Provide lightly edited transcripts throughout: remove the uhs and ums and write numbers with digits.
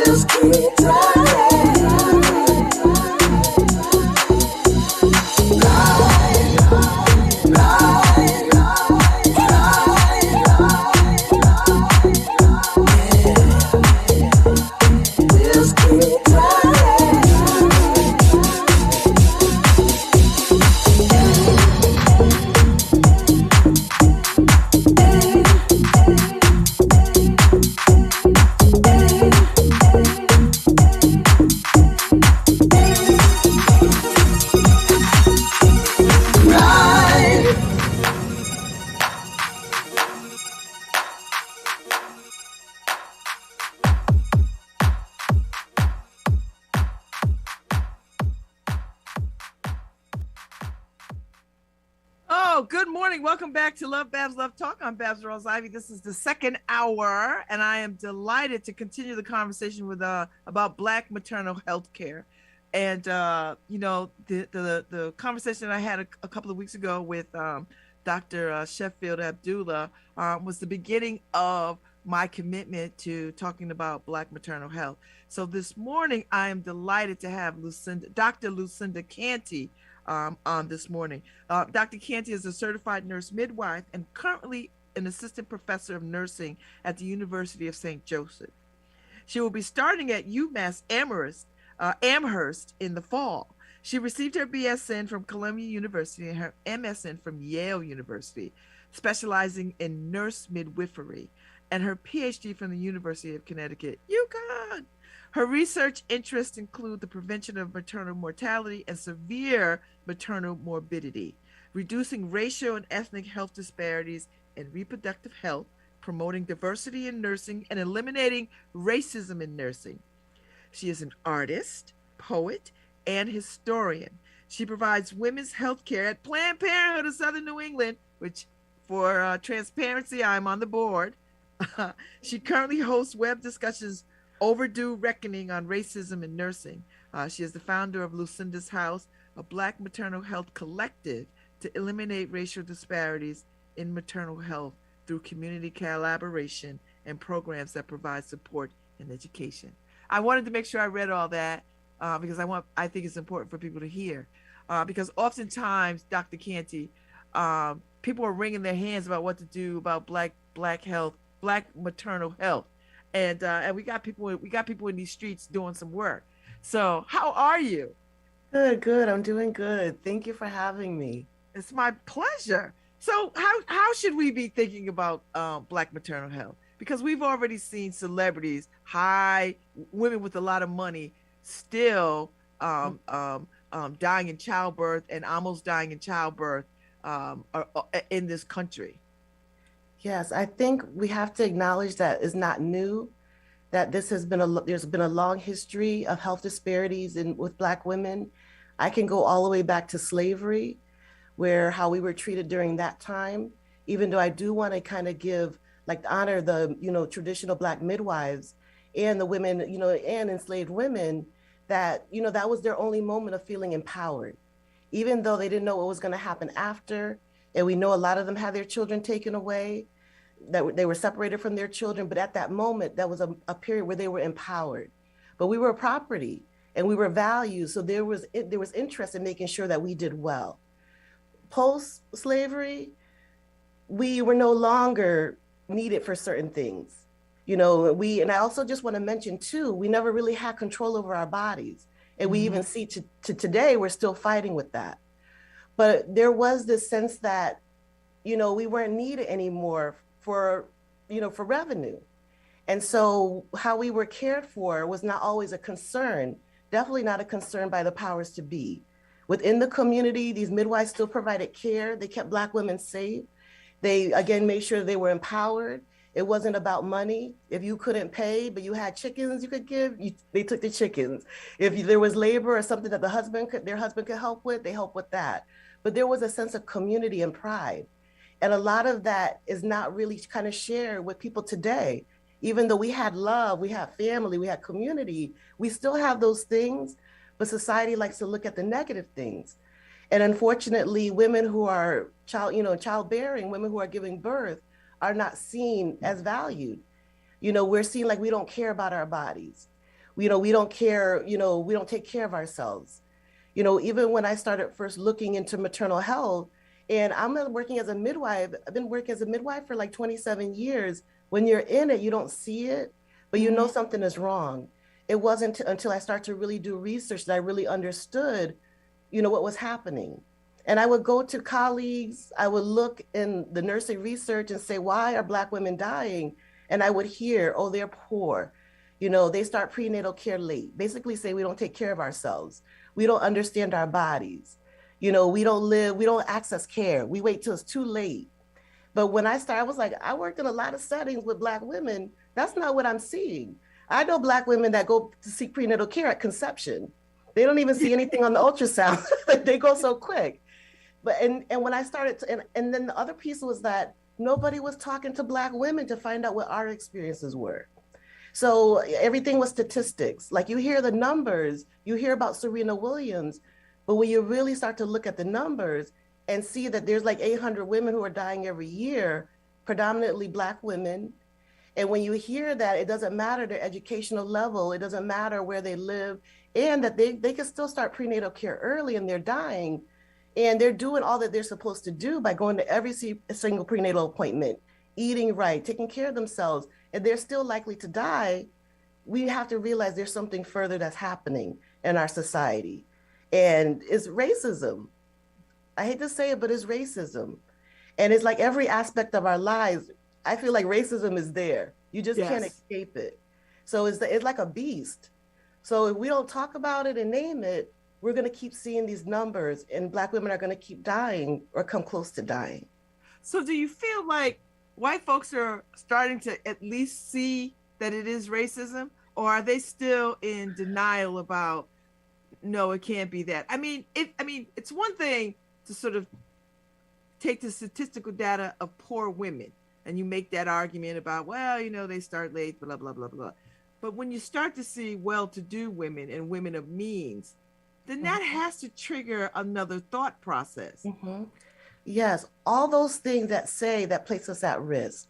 Just keep trying. Good morning. Welcome back to LoveBabz, LoveTalk. I'm Babz Rawls-Ivy. This is the second hour, and I am delighted to continue the conversation with about Black maternal health care. And the conversation I had a couple of weeks ago with Dr. Sheffield Abdullah was the beginning of my commitment to talking about Black maternal health. So this morning, I am delighted to have Dr. Lucinda Canty on this morning. Dr. Canty is a certified nurse midwife and currently an assistant professor of nursing at the University of St. Joseph. She will be starting at UMass Amherst in the fall. She received her BSN from Columbia University and her MSN from Yale University, specializing in nurse midwifery, and her PhD from the University of Connecticut, UConn. Her research interests include the prevention of maternal mortality and severe maternal morbidity, reducing racial and ethnic health disparities in reproductive health, promoting diversity in nursing, and eliminating racism in nursing. She is an artist, poet, and historian. She provides women's health care at Planned Parenthood of Southern New England, which, for transparency, I'm on the board. She currently hosts web discussions Overdue Reckoning on Racism in Nursing. She is the founder of Lucinda's House, a Black maternal health collective to eliminate racial disparities in maternal health through community collaboration and programs that provide support and education. I wanted to make sure I read all that because I think it's important for people to hear. Because oftentimes, Dr. Canty, people are wringing their hands about what to do about Black maternal health. And we got people in these streets doing some work. So how are you? Good. I'm doing good. Thank you for having me. It's my pleasure. So how should we be thinking about Black maternal health? Because we've already seen celebrities, women with a lot of money, still dying in childbirth and almost dying in childbirth in this country. Yes, I think we have to acknowledge that it's not new, that there's been a long history of health disparities with Black women. I can go all the way back to slavery, how we were treated during that time, even though I do want to kind of honor the, traditional Black midwives and the women, and enslaved women that was their only moment of feeling empowered, even though they didn't know what was going to happen after. And we know a lot of them had their children taken away, that they were separated from their children. But at that moment, that was a period where they were empowered. But we were property and we were valued. So there was interest in making sure that we did well. Post-slavery, we were no longer needed for certain things. And I also just want to mention too, we never really had control over our bodies. And we even see to today, we're still fighting with that. But there was this sense that, we weren't needed anymore for revenue. And so how we were cared for was not always a concern, definitely not a concern by the powers to be. Within the community, these midwives still provided care. They kept Black women safe. They, again, made sure they were empowered. It wasn't about money. If you couldn't pay, but you had chickens you could give, they took the chickens. If there was labor or something that their husband could help with, they helped with that. But there was a sense of community and pride. And a lot of that is not really kind of shared with people today. Even though we had love, we had family, we had community, we still have those things, but society likes to look at the negative things. And unfortunately, women who are childbearing, women who are giving birth are not seen as valued. We're seen like we don't care about our bodies. We don't care, we don't take care of ourselves. Even when I started first looking into maternal health, and I'm working as a midwife, I've been working as a midwife for like 27 years. When you're in it, you don't see it, but you know something is wrong. It wasn't until I started to really do research that I really understood, what was happening. And I would go to colleagues, I would look in the nursing research and say, why are Black women dying? And I would hear, oh, they're poor. They start prenatal care late, basically say we don't take care of ourselves. We don't understand our bodies. We don't access care. We wait till it's too late. But when I started, I was like, I worked in a lot of settings with Black women. That's not what I'm seeing. I know Black women that go to seek prenatal care at conception. They don't even see anything on the ultrasound. They go so quick. But and when I started to, and then the other piece was that nobody was talking to Black women to find out what our experiences were. So everything was statistics. Like you hear the numbers, you hear about Serena Williams, but when you really start to look at the numbers and see that there's like 800 women who are dying every year, predominantly Black women. And when you hear that, it doesn't matter their educational level, it doesn't matter where they live, and that they can still start prenatal care early and they're dying. And they're doing all that they're supposed to do by going to every single prenatal appointment, eating right, taking care of themselves, and they're still likely to die. We have to realize there's something further that's happening in our society. And it's racism. I hate to say it, but it's racism. And it's like every aspect of our lives, I feel like racism is there. You just can't escape it. So it's like a beast. So if we don't talk about it and name it, we're going to keep seeing these numbers and Black women are going to keep dying or come close to dying. So do you feel like white folks are starting to at least see that it is racism, or are they still in denial about, no, it can't be that? I mean, it's one thing to sort of take the statistical data of poor women and you make that argument about, well, they start late, blah, blah, blah, blah. But when you start to see well-to-do women and women of means, then that has to trigger another thought process. Yes, all those things that place us at risk.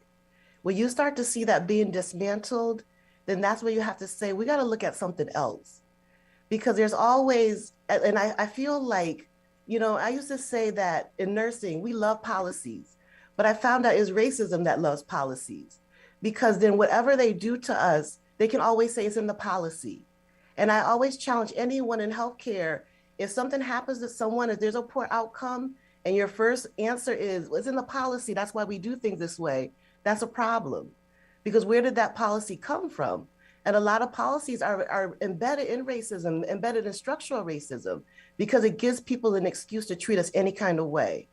When you start to see that being dismantled, then that's where you have to say, we got to look at something else. Because there's always, and I feel like, I used to say that in nursing, we love policies, but I found out it's racism that loves policies. Because then whatever they do to us, they can always say it's in the policy. And I always challenge anyone in healthcare, if something happens to someone, if there's a poor outcome, and your first answer is, well, it's in the policy, that's why we do things this way, that's a problem. Because where did that policy come from? And a lot of policies are embedded in racism, embedded in structural racism, because it gives people an excuse to treat us any kind of way.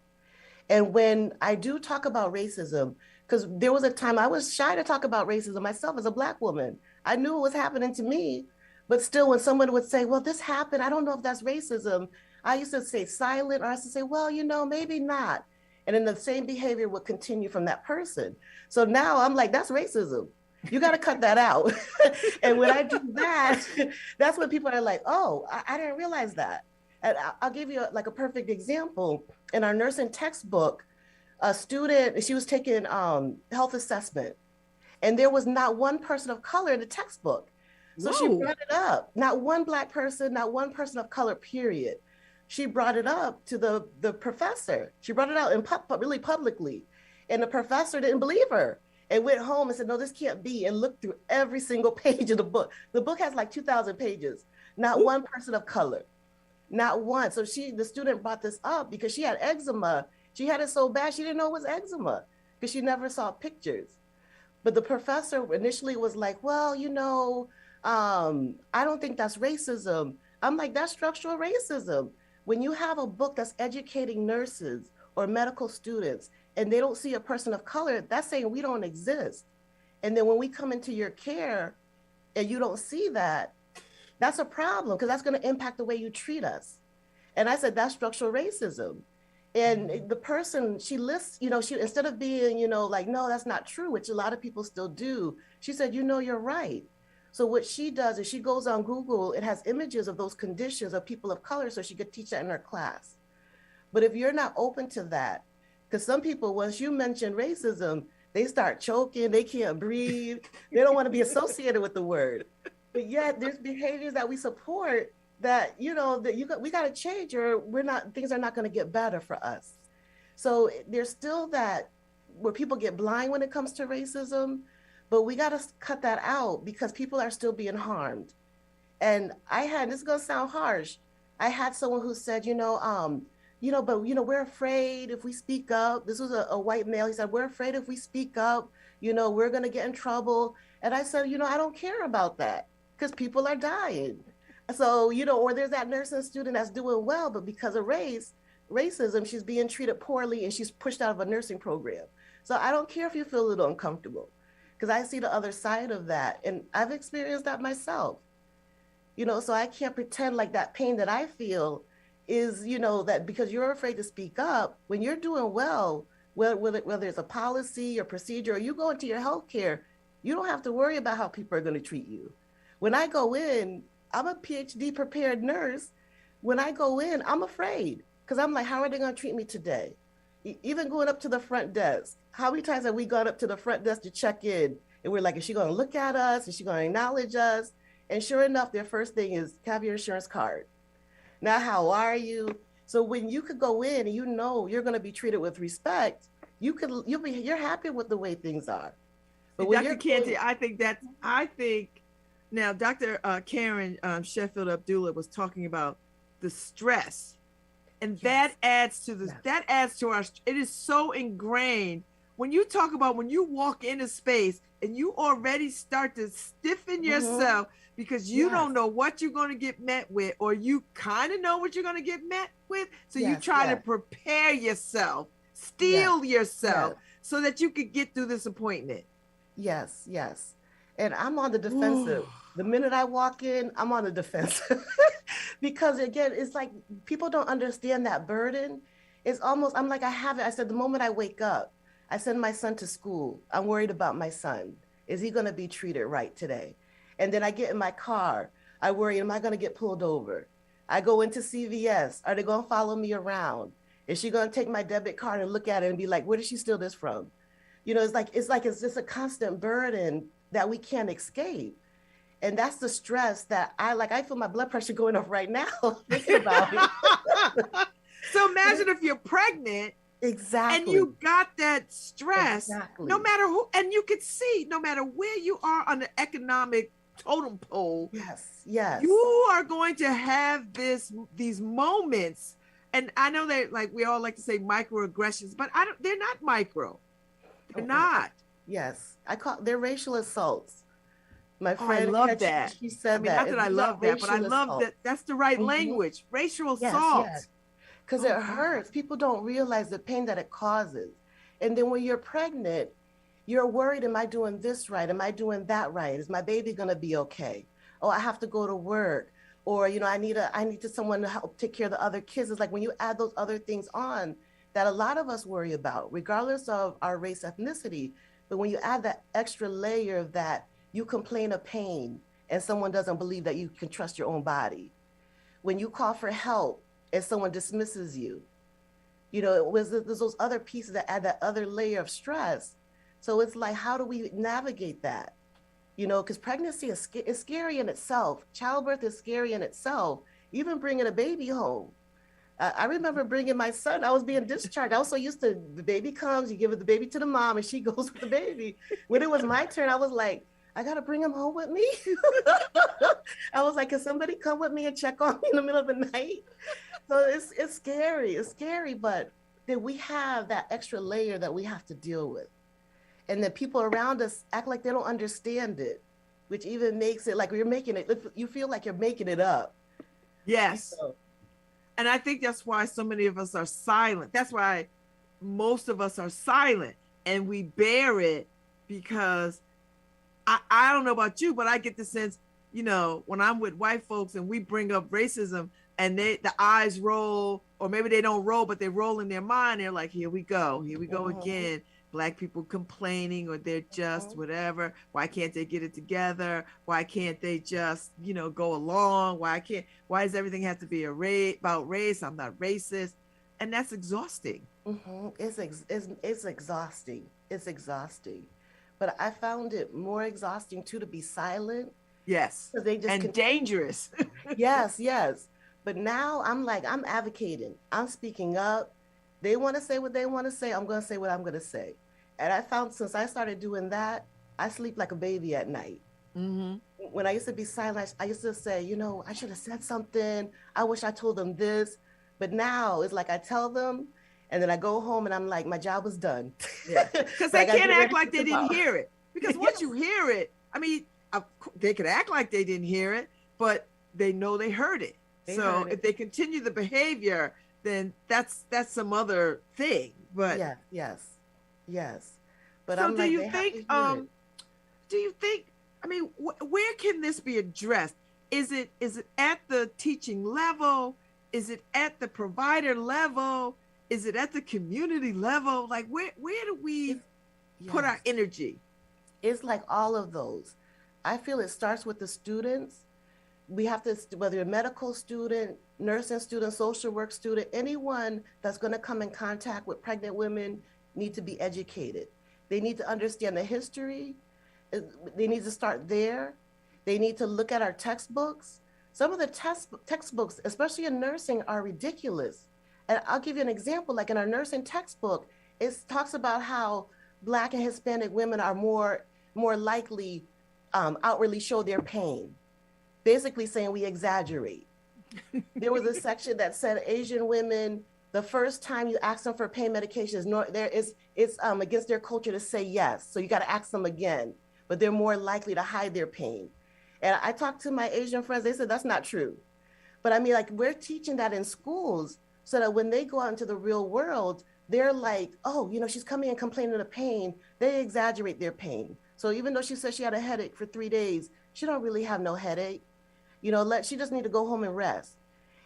And when I do talk about racism, because there was a time I was shy to talk about racism myself as a Black woman. I knew it was happening to me. But still, when someone would say, well, this happened, I don't know if that's racism, I used to say silent, or I used to say, well, maybe not. And then the same behavior would continue from that person. So now I'm like, that's racism. You got to cut that out. And when I do that, that's when people are like, oh, I didn't realize that. And I'll give you a perfect example. In our nursing textbook, a student, she was taking health assessment, and there was not one person of color in the textbook. So She brought it up. Not one Black person, not one person of color, period. She brought it up to the professor. She brought it out really publicly. And the professor didn't believe her and went home and said, no, this can't be, and looked through every single page of the book. The book has like 2,000 pages. Not one person of color, not one. So the student brought this up because she had eczema. She had it so bad, she didn't know it was eczema because she never saw pictures. But the professor initially was like, well, I don't think that's racism. I'm like, that's structural racism. When you have a book that's educating nurses or medical students and they don't see a person of color, that's saying we don't exist. And then when we come into your care and you don't see that, that's a problem because that's going to impact the way you treat us. And I said, that's structural racism. And the person, she lists, she, instead of being, like, no, that's not true, which a lot of people still do, she said, you're right. So what she does is she goes on Google, it has images of those conditions of people of color so she could teach that in her class. But if you're not open to that, because some people, once you mention racism, they start choking, they can't breathe, they don't want to be associated with the word. but yet there's behaviors that we support that, that we got to change, or things are not going to get better for us. So there's still that where people get blind when it comes to racism, but we got to cut that out because people are still being harmed. And this is going to sound harsh. I had someone who said, we're afraid if we speak up. This was a white male. He said, we're afraid if we speak up, we're going to get in trouble. And I said, I don't care about that because people are dying. So, or there's that nursing student that's doing well, but because of racism, she's being treated poorly and she's pushed out of a nursing program. So I don't care if you feel a little uncomfortable because I see the other side of that. And I've experienced that myself, so I can't pretend like that pain that I feel is, that because you're afraid to speak up when you're doing well, whether it's a policy or procedure, or you go into your healthcare, you don't have to worry about how people are going to treat you. When I go in, I'm a PhD prepared nurse. When I go in, I'm afraid because I'm like, how are they going to treat me today? Even going up to the front desk, how many times have we gone up to the front desk to check in? And we're like, is she going to look at us? Is she going to acknowledge us? And sure enough, their first thing is, have your insurance card. Now, how are you? So when you could go in and you're going to be treated with respect, you're happy with the way things are. But Dr. Canty, I think now Dr. Karen Sheffield Abdullah was talking about the stress, and that adds to our. It is so ingrained when you talk about when you walk into space and you already start to stiffen yourself because you don't know what you're going to get met with, or you kind of know what you're going to get met with. So you try to prepare yourself, steel yourself so that you could get through this appointment. Yes. And I'm on the defensive. The minute I walk in, I'm on the defensive because again, it's like people don't understand that burden. It's almost, I'm like, I have it. I said, the moment I wake up, I send my son to school. I'm worried about my son. Is he going to be treated right today? And then I get in my car. I worry, am I going to get pulled over? I go into CVS. Are they going to follow me around? Is she going to take my debit card and look at it and be like, where did she steal this from? It's just a constant burden that we can't escape. And that's the stress that I feel my blood pressure going up right now thinking about it. So imagine if you're pregnant. Exactly. And you got that stress, no matter who, and you could see no matter where you are on the economic totem pole. Yes. You are going to have these moments. And I know that like we all like to say microaggressions, but they're not micro. They're not. Yes. They're racial assaults. My friend, I love that. She said that. Not that I love that, but I love that. That's the right language. Racial assault. Yes. Because it hurts. People don't realize the pain that it causes. And then when you're pregnant, you're worried, am I doing this right? Am I doing that right? Is my baby going to be okay? Oh, I have to go to work. Or, I need someone to help take care of the other kids. It's like when you add those other things on that a lot of us worry about, regardless of our race, ethnicity. But when you add that extra layer of that, you complain of pain and someone doesn't believe that you can trust your own body. When you call for help, and someone dismisses you, there's those other pieces that add that other layer of stress. So it's like, how do we navigate that? Because pregnancy is scary in itself. Childbirth is scary in itself. Even bringing a baby home. I remember bringing my son. I was being discharged. I was so used to the baby comes, you give the baby to the mom, and she goes with the baby. When it was my turn, I was like, I got to bring him home with me. I was like, can somebody come with me and check on me in the middle of the night? So it's scary, but then we have that extra layer that we have to deal with. And then people around us act like they don't understand it, which even makes it like you feel like you're making it up. Yes. And I think that's why so many of us are silent. That's why most of us are silent and we bear it because I don't know about you, but I get the sense, when I'm with white folks and we bring up racism and the eyes roll, or maybe they don't roll, but they roll in their mind. They're like, here we go again. Black people complaining, or they're just whatever. Why can't they get it together? Why can't they just, go along? Why does everything have to be about race? I'm not racist. And that's exhausting. It's exhausting. It's exhausting. But I found it more exhausting too to be silent Yes. because they just And dangerous. Yes, yes. But now I'm advocating. I'm speaking up. They want to say what they want to say. I'm going to say what I'm going to say. And I found since I started doing that, I sleep like a baby at night. Mm-hmm. When I used to be silent, I used to say, I should have said something. I wish I told them this. But now it's like I tell them, and then I go home and I'm like, my job was done. Yeah. Because But I they got to can't get act ready like for they didn't tomorrow. hear it. Because once you hear it, I mean, they could act like they didn't hear it, but they know they heard it. So if they continue the behavior, then that's some other thing. But yeah, yes. But so I'm like, they have to hear it. do you think, I mean, where can this be addressed? Is it at the teaching level? Is it at the provider level? Is it at the community level? Like where do we put our energy? It's like all of those. I feel it starts with the students. We have to, whether you're a medical student, nursing student, social work student, anyone that's going to come in contact with pregnant women need to be educated. They need to understand the history. They need to start there. They need to look at our textbooks. Some of the textbooks, especially in nursing, are ridiculous. And I'll give you an example. Like in our nursing textbook, it talks about how Black and Hispanic women are more likely outwardly show their pain, basically saying we exaggerate. There was a section that said Asian women, the first time you ask them for pain medications, it's against their culture to say yes. So you got to ask them again, but they're more likely to hide their pain. And I talked to my Asian friends, they said that's not true. But I mean, like we're teaching that in schools so that when they go out into the real world, they're like, oh, she's coming and complaining of pain. They exaggerate their pain. So even though she said she had a headache for 3 days, she don't really have no headache. She just need to go home and rest.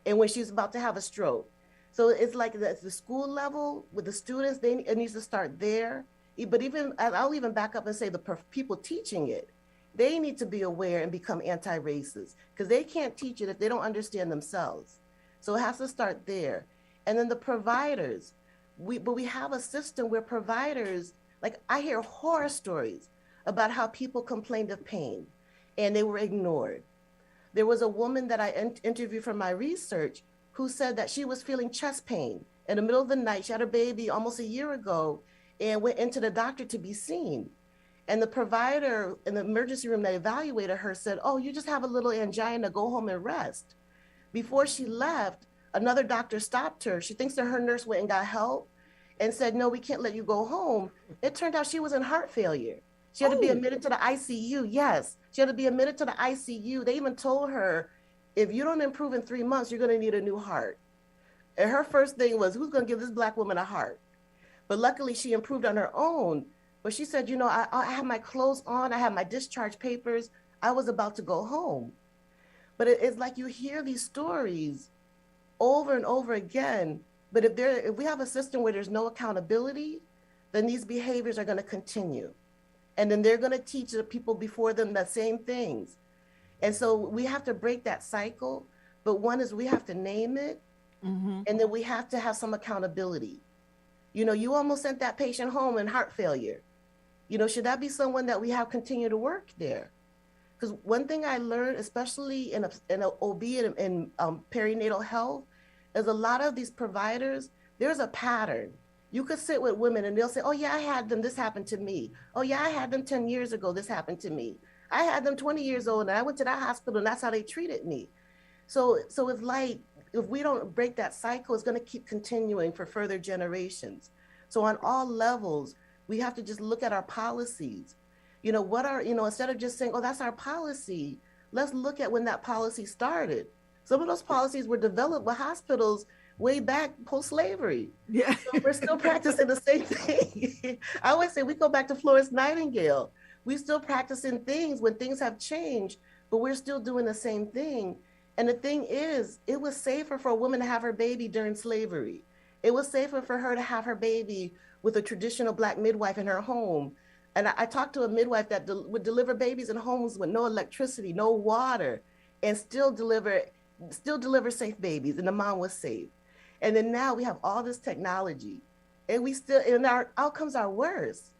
And when she's about to have a stroke. So it's like the school level with the students, it needs to start there. But I'll even back up and say the people teaching it, they need to be aware and become anti-racist because they can't teach it if they don't understand themselves. So it has to start there. And then the providers, we have a system where providers, like I hear horror stories about how people complained of pain and they were ignored. There was a woman that I interviewed for my research who said that she was feeling chest pain in the middle of the night. She had a baby almost a year ago and went into the doctor to be seen. And the provider in the emergency room that evaluated her said, oh, you just have a little angina, go home and rest. Before she left, another doctor stopped her. She thinks that her nurse went and got help and said, no, we can't let you go home. It turned out she was in heart failure. She had to be admitted to the ICU. Yes, she had to be admitted to the ICU. They even told her, if you don't improve in 3 months, you're going to need a new heart. And her first thing was, who's going to give this Black woman a heart? But luckily, she improved on her own. But she said, I had my clothes on. I had my discharge papers. I was about to go home. But it's like you hear these stories over and over again. But if we have a system where there's no accountability, then these behaviors are going to continue. And then they're going to teach the people before them the same things. And so we have to break that cycle. But one is we have to name it. Mm-hmm. And then we have to have some accountability. You almost sent that patient home in heart failure. Should that be someone that we have continue to work there? Because one thing I learned, especially in OB and perinatal health, is a lot of these providers, there's a pattern. You could sit with women and they'll say, oh yeah, I had them, this happened to me. Oh yeah, I had them 10 years ago, this happened to me. I had them 20 years old and I went to that hospital and that's how they treated me. So it's like, if we don't break that cycle, it's going to keep continuing for further generations. So on all levels, we have to just look at our policies. Instead of just saying, oh, that's our policy, let's look at when that policy started. Some of those policies were developed with hospitals way back post-slavery. Yeah. So we're still practicing the same thing. I always say we go back to Florence Nightingale. We're still practicing things when things have changed, but we're still doing the same thing. And the thing is, it was safer for a woman to have her baby during slavery. It was safer for her to have her baby with a traditional Black midwife in her home. And I talked to a midwife that would deliver babies in homes with no electricity, no water, and still deliver safe babies, and the mom was safe. And then now we have all this technology, and our outcomes are worse.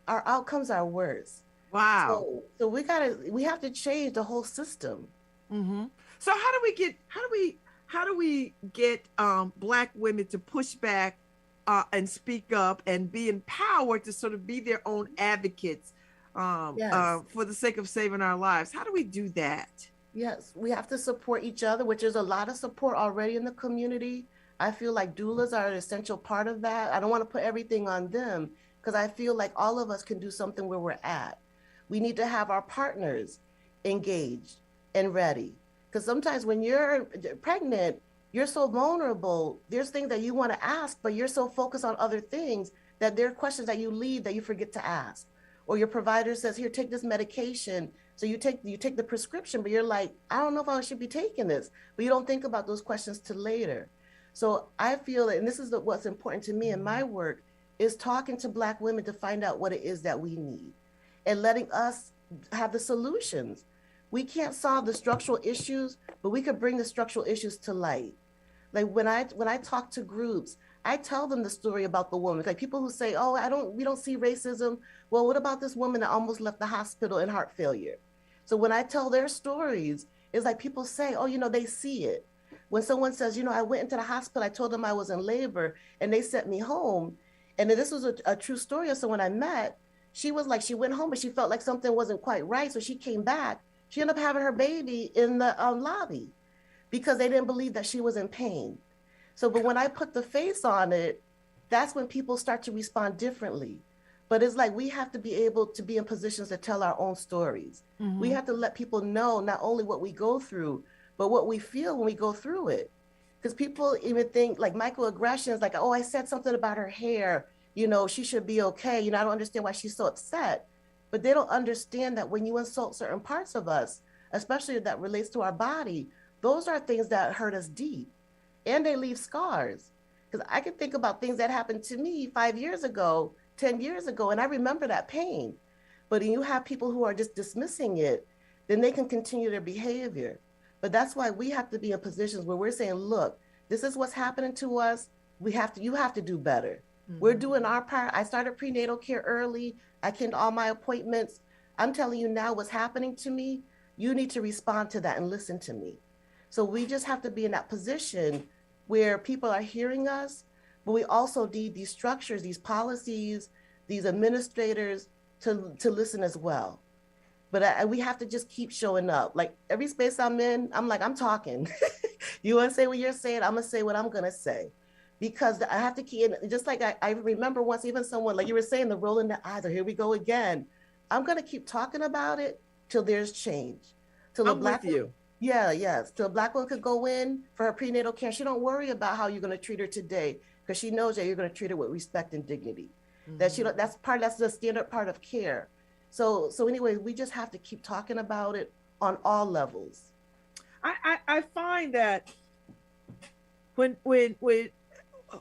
Our outcomes are worse. Wow. So we have to change the whole system. Mm-hmm. So how do we get Black women to push back and speak up and be empowered to sort of be their own advocates Yes. for the sake of saving our lives? How do we do that? Yes, we have to support each other, which is a lot of support already in the community. I feel like doulas are an essential part of that. I don't want to put everything on them because I feel like all of us can do something where we're at. We need to have our partners engaged and ready. Because sometimes when you're pregnant, you're so vulnerable. There's things that you want to ask, but you're so focused on other things that there are questions that you leave that you forget to ask. Or your provider says, here, take this medication. So you take the prescription, but you're like, I don't know if I should be taking this. But you don't think about those questions till later. So I feel that, and this is what's important to me in my work, is talking to Black women to find out what it is that we need and letting us have the solutions. We can't solve the structural issues, but we could bring the structural issues to light. Like when I talk to groups, I tell them the story about the woman. Like people who say, "Oh, we don't see racism." Well, what about this woman that almost left the hospital in heart failure? So when I tell their stories, it's like people say, "Oh, they see it." When someone says, "I went into the hospital, I told them I was in labor, and they sent me home," and this was a true story of someone I met. She was like, she went home, but she felt like something wasn't quite right, so she came back. She ended up having her baby in the lobby because they didn't believe that she was in pain. So, but when I put the face on it, that's when people start to respond differently. But it's like we have to be able to be in positions to tell our own stories. We have to let people know not only what we go through, but what we feel when we go through it. Because people even think like microaggressions, like, oh, I said something about her hair, she should be okay. I don't understand why she's so upset. But they don't understand that when you insult certain parts of us, especially that relates to our body, those are things that hurt us deep and they leave scars. Because I can think about things that happened to me 5 years ago, 10 years ago, and I remember that pain. But when you have people who are just dismissing it, then they can continue their behavior. But that's why we have to be in positions where we're saying, look, this is what's happening to us. You have to do better. We're doing our part. I started prenatal care early. I came to all my appointments. I'm telling you now what's happening to me. You need to respond to that and listen to me. So we just have to be in that position where people are hearing us, but we also need these structures, these policies, these administrators to listen as well. But we have to just keep showing up. Like every space I'm in, I'm like, I'm talking. You want to say what you're saying? I'm going to say what I'm going to say. Because I have to keep, just like I remember once, even someone, like you were saying, the rolling the eyes, or here we go again. I'm going to keep talking about it till there's change. Till I'm with you. Yeah, yes. Till a Black woman could go in for her prenatal care. She don't worry about how you're going to treat her today because she knows that you're going to treat her with respect and dignity. That's the standard part of care. So anyway, we just have to keep talking about it on all levels. I find that when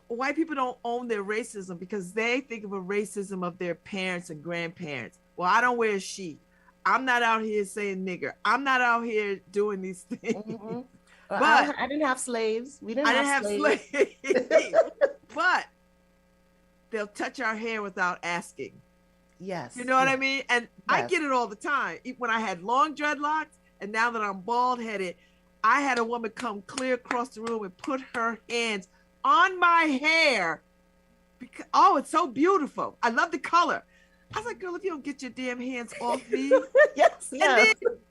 white people don't own their racism because they think of a racism of their parents and grandparents. Well, I don't wear a sheet. I'm not out here saying nigger. I'm not out here doing these things. But I didn't have slaves. We didn't have slaves. But they'll touch our hair without asking. Yes. You know what I mean? And yes. I get it all the time. When I had long dreadlocks and now that I'm bald headed, I had a woman come clear across the room and put her hands on my hair. Because, oh, it's so beautiful. I love the color. I was like, girl, if you don't get your damn hands off me. Yes. And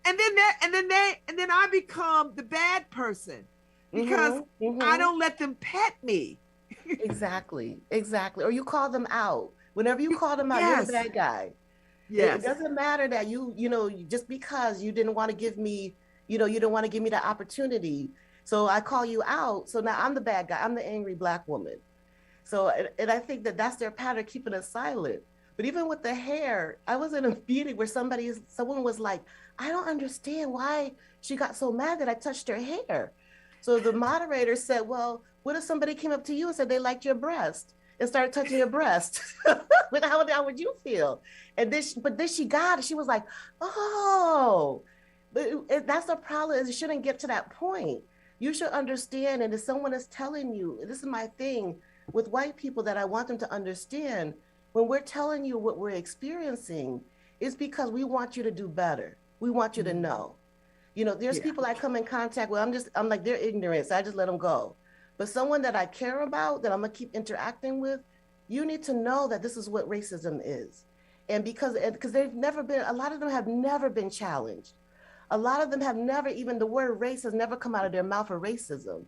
then I become the bad person because I don't let them pet me. Exactly. Or you call them out. Whenever you call them out, yes. You're the bad guy. Yes. It doesn't matter that you just because you didn't want to give me, you don't want to give me the opportunity. So I call you out. So now I'm the bad guy. I'm the angry Black woman. So, and I think that's their pattern, keeping us silent. But even with the hair, I was in a meeting where someone was like, I don't understand why she got so mad that I touched her hair. So the moderator said, well, what if somebody came up to you and said they liked your breast and started touching your breast? How would you feel? And then she got it. She was like, oh, that's the problem, is it shouldn't get to that point. You should understand. And if someone is telling you, this is my thing with white people that I want them to understand, when we're telling you what we're experiencing, It's because we want you to do better. We want you to know. You know, there's people I come in contact with, I'm like, they're ignorant, so I just let them go. But someone that I care about, that I'm gonna keep interacting with, you need to know that this is what racism is. And because they've never been, a lot of them have never been challenged. A lot of them have never, even the word race has never come out of their mouth for racism,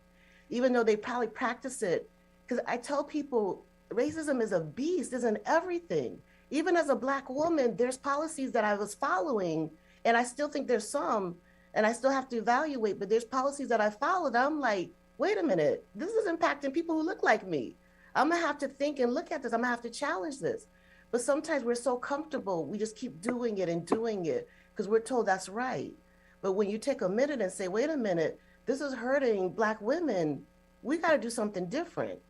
even though they probably practice it. Because I tell people, racism is a beast, it's in everything. Even as a Black woman, there's policies that I was following, and I still think there's some, and I still have to evaluate, but there's policies that I followed. I'm like, wait a minute, this is impacting people who look like me. I'm gonna have to think and look at this. I'm gonna have to challenge this. But sometimes we're so comfortable, we just keep doing it because we're told that's right. But when you take a minute and say, wait a minute, this is hurting Black women, we got to do something different.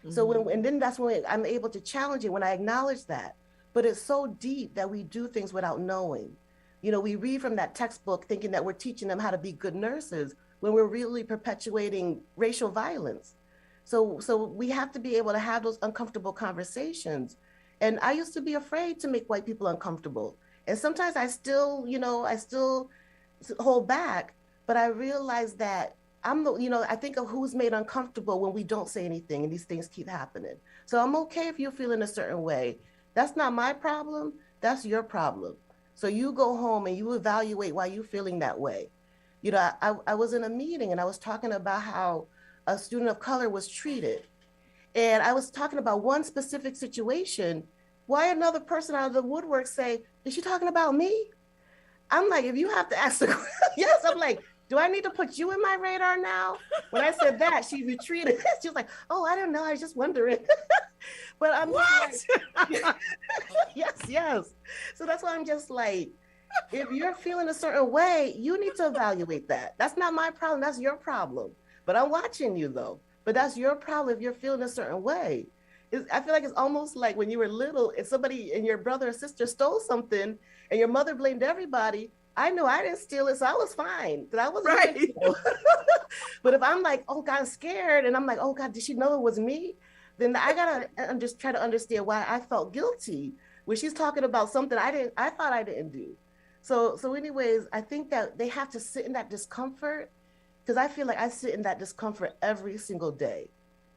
So and then that's when I'm able to challenge it, when I acknowledge that. But it's so deep that we do things without knowing. You know, we read from that textbook thinking that we're teaching them how to be good nurses when we're really perpetuating racial violence. So we have to be able to have those uncomfortable conversations. And I used to be afraid to make white people uncomfortable. And sometimes I still hold back, but I realize that I think of who's made uncomfortable when we don't say anything and these things keep happening. So I'm okay if you're feeling a certain way. That's not my problem. That's your problem. So you go home and you evaluate why you're feeling that way. You know, I was in a meeting and I was talking about how a student of color was treated. And I was talking about one specific situation. Why another person out of the woodwork say, is she talking about me? I'm like, if you have to ask the question, yes, I'm like, do I need to put you in my radar now? When I said that, she retreated. She was like, oh, I don't know. I was just wondering. But I'm what? Like, yes. So that's why I'm just like, if you're feeling a certain way, you need to evaluate that. That's not my problem. That's your problem. But I'm watching you though. But that's your problem if you're feeling a certain way. I feel like it's almost like when you were little, if somebody and your brother or sister stole something and your mother blamed everybody, I know I didn't steal it, so I was fine. Because I wasn't right. But if I'm like, oh God, I'm scared, and I'm like, oh God, did she know it was me? Then I gotta just try to understand why I felt guilty when she's talking about something I thought I didn't do. So anyways, I think that they have to sit in that discomfort, because I feel like I sit in that discomfort every single day.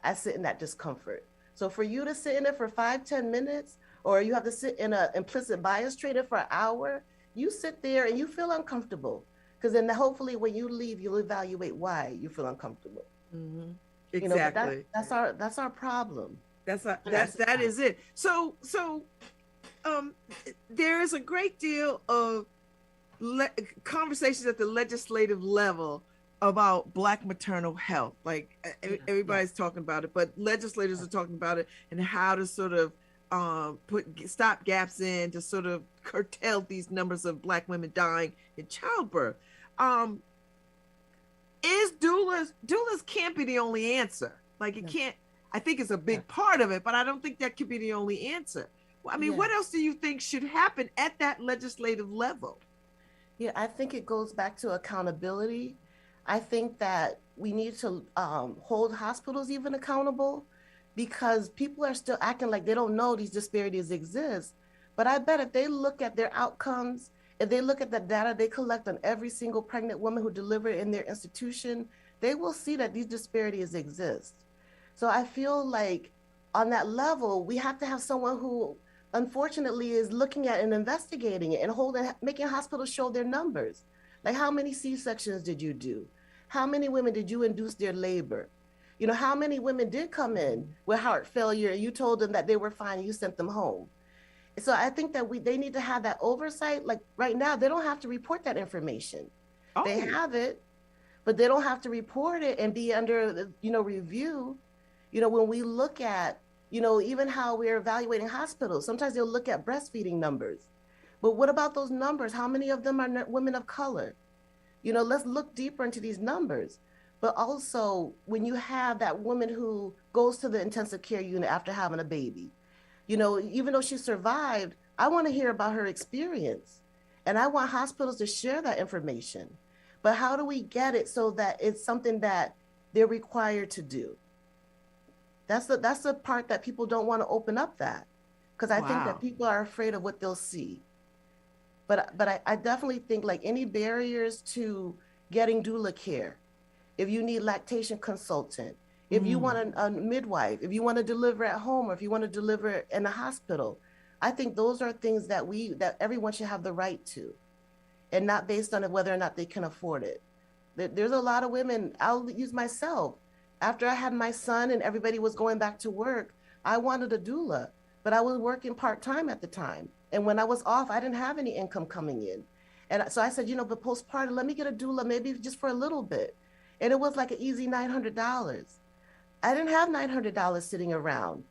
I sit in that discomfort. So for you to sit in it for 5-10 minutes, or you have to sit in an implicit bias training for an hour, you sit there and you feel uncomfortable. Because then hopefully when you leave, you'll evaluate why you feel uncomfortable. Mm-hmm. Exactly. You know, that's our problem. That is it. So there is a great deal of conversations at the legislative level about Black maternal health. Like everybody's talking about it, but legislators are talking about it and how to sort of put stop gaps in to sort of curtail these numbers of Black women dying in childbirth. Is doulas can't be the only answer. Like it can't, I think it's a big part of it, but I don't think that could be the only answer. I mean, what else do you think should happen at that legislative level? Yeah, I think it goes back to accountability. I think that we need to hold hospitals even accountable, because people are still acting like they don't know these disparities exist. But I bet if they look at their outcomes, if they look at the data they collect on every single pregnant woman who delivered in their institution, they will see that these disparities exist. So I feel like on that level, we have to have someone who unfortunately is looking at and investigating it and making hospitals show their numbers. Like, how many C-sections did you do? How many women did you induce their labor? You know, how many women did come in with heart failure and you told them that they were fine and you sent them home? So I think that they need to have that oversight. Like right now, they don't have to report that information. Oh. They have it, but they don't have to report it and be under, review. You know, when we look at, even how we're evaluating hospitals, sometimes they'll look at breastfeeding numbers. But what about those numbers? How many of them are women of color? Let's look deeper into these numbers. But also, when you have that woman who goes to the intensive care unit after having a baby, even though she survived, I want to hear about her experience. And I want hospitals to share that information. But how do we get it so that it's something that they're required to do? That's the part that people don't want to open up that. Because I think that people are afraid of what they'll see. I definitely think like any barriers to getting doula care, if you need lactation consultant, if you want a midwife, if you want to deliver at home, or if you want to deliver in a hospital, I think those are things that everyone should have the right to, and not based on whether or not they can afford it. There's a lot of women, I'll use myself. After I had my son and everybody was going back to work, I wanted a doula, but I was working part-time at the time. And when I was off, I didn't have any income coming in. And so I said, but postpartum, let me get a doula, maybe just for a little bit. And it was like an easy $900. I didn't have $900 sitting around.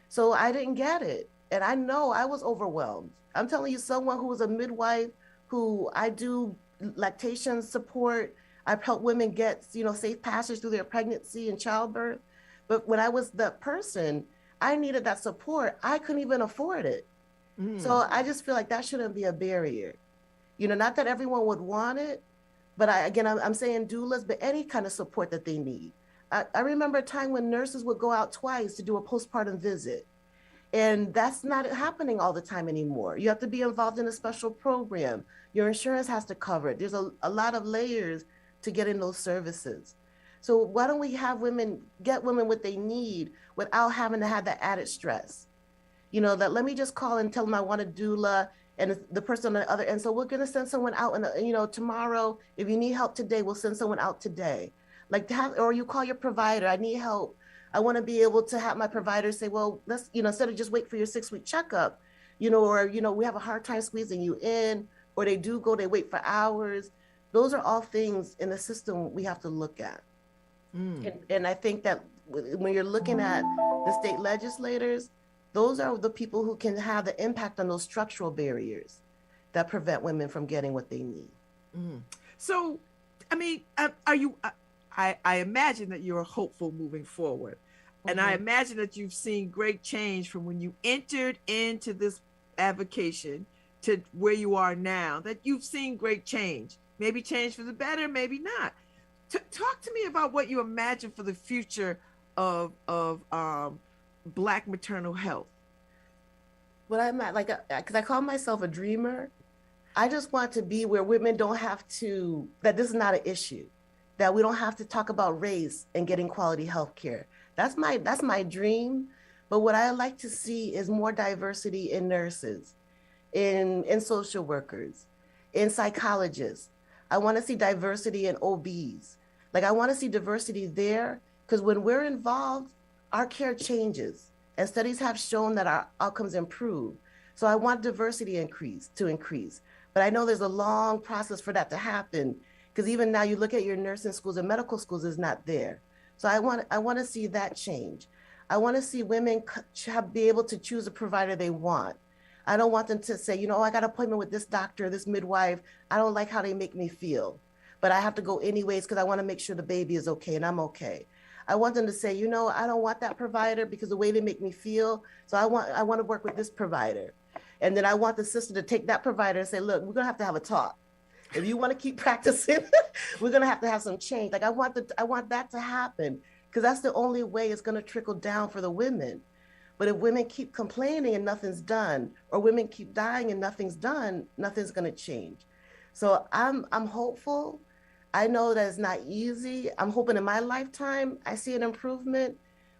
So I didn't get it. And I know I was overwhelmed. I'm telling you, someone who was a midwife, who I do lactation support, I've helped women get, safe passage through their pregnancy and childbirth. But when I was that person, I needed that support. I couldn't even afford it. So I just feel like that shouldn't be a barrier. Not that everyone would want it, but I'm saying doulas, but any kind of support that they need. I remember a time when nurses would go out twice to do a postpartum visit. And that's not happening all the time anymore. You have to be involved in a special program. Your insurance has to cover it. There's a lot of layers to getting those services. So why don't we have get women what they need without having to have that added stress? That let me just call and tell them I want a doula, and the person on the other end. So we're going to send someone out, and tomorrow, if you need help today, we'll send someone out today. Or you call your provider, I need help. I want to be able to have my provider say, well, let's, instead of just wait for your 6-week checkup, or, we have a hard time squeezing you in, or they wait for hours. Those are all things in the system we have to look at. And I think that when you're looking at the state legislators, those are the people who can have the impact on those structural barriers that prevent women from getting what they need. So, I mean, are you, I imagine that you're hopeful moving forward. And I imagine that you've seen great change from when you entered into this avocation to where you are now, that you've seen great change, maybe change for the better, maybe not. Talk to me about what you imagine for the future of Black maternal health. What I'm at, because I call myself a dreamer. I just want to be where women don't have to, that this is not an issue, that we don't have to talk about race and getting quality health care. That's my dream. But what I like to see is more diversity in nurses, in social workers, in psychologists. I want to see diversity in OBs. I want to see diversity there, because when we're involved, our care changes, and studies have shown that our outcomes improve. So I want diversity to increase. But I know there's a long process for that to happen, because even now you look at your nursing schools and medical schools is not there. So I want to see that change. I want to see women be able to choose a provider they want. I don't want them to say, I got an appointment with this doctor, this midwife. I don't like how they make me feel, but I have to go anyways because I want to make sure the baby is okay and I'm okay. I want them to say, I don't want that provider because the way they make me feel. So I want to work with this provider. And then I want the sister to take that provider and say, look, we're going to have a talk. If you want to keep practicing, we're going to have some change. I want that to happen, because that's the only way it's going to trickle down for the women. But if women keep complaining and nothing's done, or women keep dying and nothing's done, nothing's going to change. So I'm hopeful. I know that it's not easy. I'm hoping in my lifetime I see an improvement,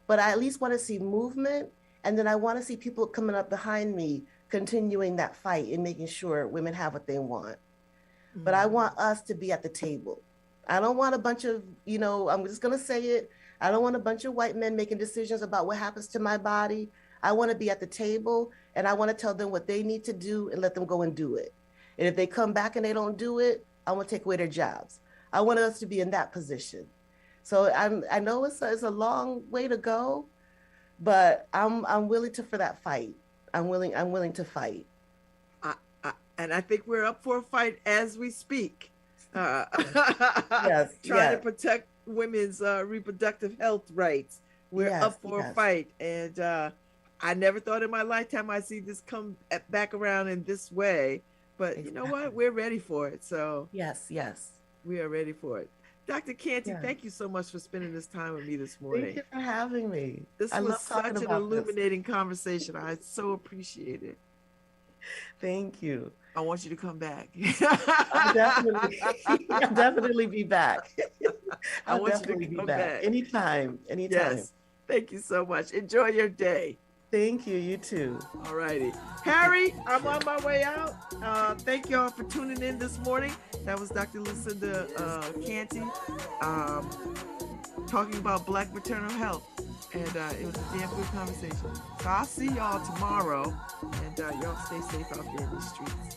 but I at least want to see movement. And then I want to see people coming up behind me, continuing that fight and making sure women have what they want. But I want us to be at the table. I don't want a bunch of, I'm just going to say it. I don't want a bunch of white men making decisions about what happens to my body. I want to be at the table, and I want to tell them what they need to do and let them go and do it. And if they come back and they don't do it, I want to take away their jobs. I want us to be in that position. So I know it's a long way to go, but I'm willing for that fight. I'm willing to fight. And I think we're up for a fight as we speak. Yes, trying to protect women's reproductive health rights. We're up for a fight. And I never thought in my lifetime I'd see this come back around in this way. But you know what? We're ready for it. So yes, we are ready for it. Dr. Canty, thank you so much for spending this time with me this morning. Thank you for having me. This was such an illuminating conversation. I so appreciate it. Thank you. I want you to come back. I'll definitely be back. I I'll want you definitely to be come back. back. Anytime. Yes. Thank you so much. Enjoy your day. Thank you. You too. All righty. Harry, I'm on my way out. Thank y'all for tuning in this morning. That was Dr. Lucinda Canty talking about Black maternal health. And it was a damn good conversation. So I'll see y'all tomorrow. And y'all stay safe out there in these streets.